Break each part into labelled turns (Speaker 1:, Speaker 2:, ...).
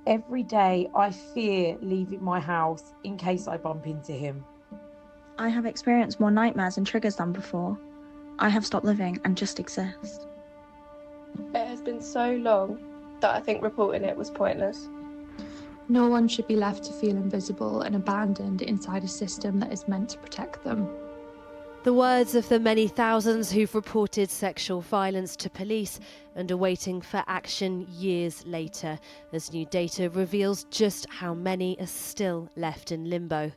Speaker 1: Every day I fear leaving my house in case I bump into him.
Speaker 2: I have experienced more nightmares and triggers than before. I have stopped living and just exist.
Speaker 3: It has been so long that I think reporting it was pointless.
Speaker 4: No one should be left to feel invisible and abandoned inside a system that is meant to protect them.
Speaker 5: The words of the many thousands who've reported sexual violence to police and are waiting for action years later, as new data reveals just how many are still left in limbo.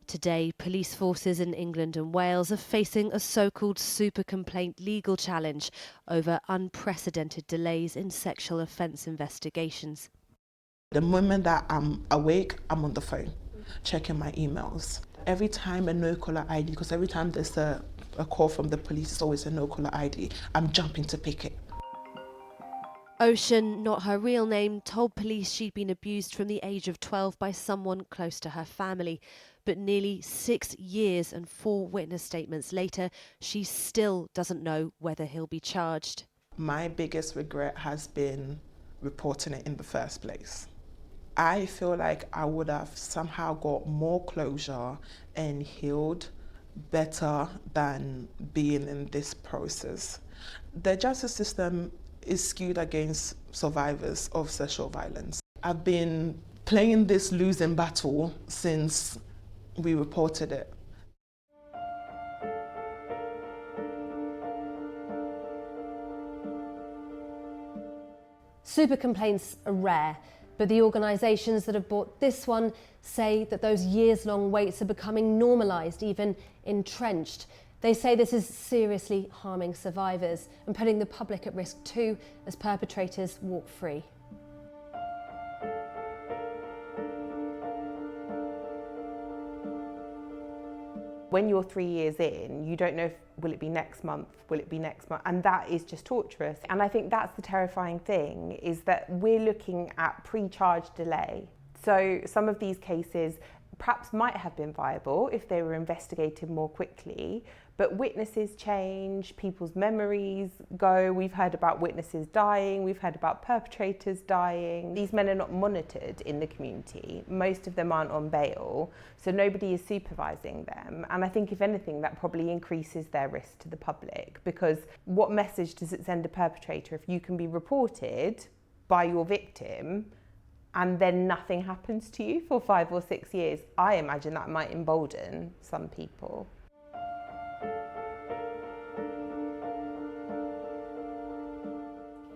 Speaker 5: Today, police forces in England and Wales are facing a so-called super complaint legal challenge over unprecedented delays in sexual offence investigations.
Speaker 6: The moment that I'm awake, I'm on the phone, checking my emails. Every time a no-caller ID, because every time there's a call from the police, it's always a no-caller ID, I'm jumping to pick it.
Speaker 5: Ocean, not her real name, told police she'd been abused from the age of 12 by someone close to her family. But nearly 6 years and 4 witness statements later, she still doesn't know whether he'll be charged.
Speaker 6: My biggest regret has been reporting it in the first place. I feel like I would have somehow got more closure and healed better than being in this process. The justice system is skewed against survivors of sexual violence. I've been playing this losing battle since we reported it.
Speaker 5: Super complaints are rare, but the organisations that have brought this one say that those years-long waits are becoming normalised, even entrenched. They say this is seriously harming survivors and putting the public at risk too, as perpetrators walk free.
Speaker 7: When you're 3 years in, you don't know will it be next month, and that is just torturous. And I think that's the terrifying thing, is that we're looking at pre-charge delay. So some of these cases perhaps might have been viable if they were investigated more quickly, but witnesses change, people's memories go. We've heard about witnesses dying, we've heard about perpetrators dying. These men are not monitored in the community. Most of them aren't on bail, so nobody is supervising them. And I think if anything, that probably increases their risk to the public, because what message does it send a perpetrator if you can be reported by your victim and then nothing happens to you for 5 or 6 years? I imagine that might embolden some people.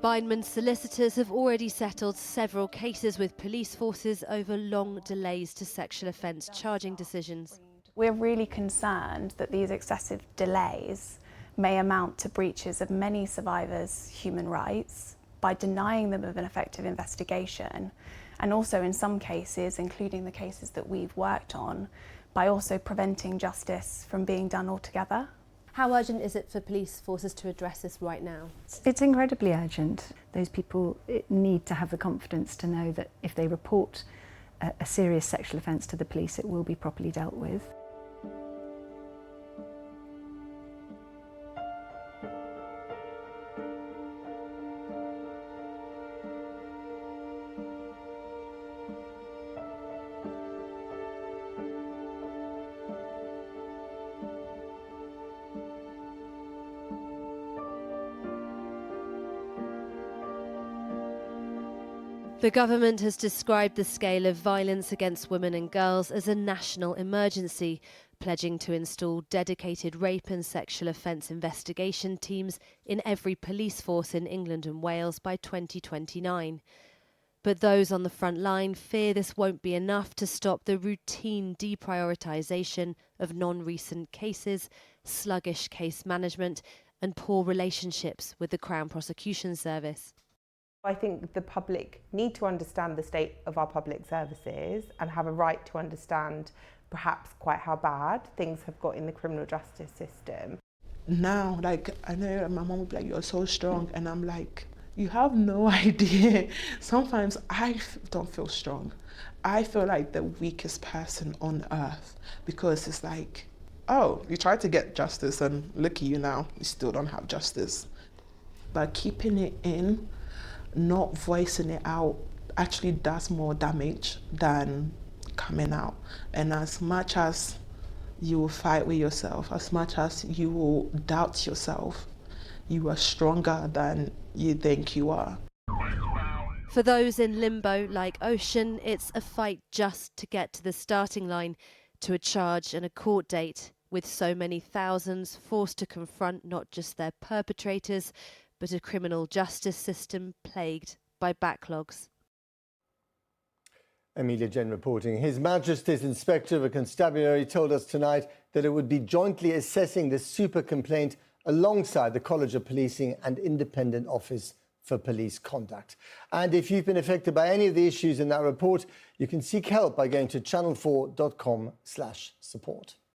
Speaker 5: Bindman's solicitors have already settled several cases with police forces over long delays to sexual offence charging decisions.
Speaker 8: We're really concerned that these excessive delays may amount to breaches of many survivors' human rights by denying them of an effective investigation, and also in some cases, including the cases that we've worked on, by also preventing justice from being done altogether.
Speaker 5: How urgent is it for police forces to address this right now?
Speaker 9: It's incredibly urgent. Those people need to have the confidence to know that if they report a serious sexual offence to the police, it will be properly dealt with.
Speaker 5: The government has described the scale of violence against women and girls as a national emergency, pledging to install dedicated rape and sexual offence investigation teams in every police force in England and Wales by 2029. But those on the front line fear this won't be enough to stop the routine deprioritisation of non-recent cases, sluggish case management and poor relationships with the Crown Prosecution Service.
Speaker 7: I think the public need to understand the state of our public services and have a right to understand perhaps quite how bad things have got in the criminal justice system.
Speaker 6: Now, like, I know my mom would be like, "You're so strong," and I'm like, you have no idea. Sometimes I don't feel strong. I feel like the weakest person on earth, because it's like, oh, you tried to get justice and look at you now, you still don't have justice. But keeping it in, not voicing it out, actually does more damage than coming out. And as much as you will fight with yourself, as much as you will doubt yourself, you are stronger than you think you are.
Speaker 5: For those in limbo like Ocean, it's a fight just to get to the starting line, to a charge and a court date, with so many thousands forced to confront not just their perpetrators, but a criminal justice system plagued by backlogs.
Speaker 10: Amelia Jen reporting. His Majesty's Inspector of a Constabulary told us tonight that it would be jointly assessing the super complaint alongside the College of Policing and Independent Office for Police Conduct. And if you've been affected by any of the issues in that report, you can seek help by going to channel4.com/support.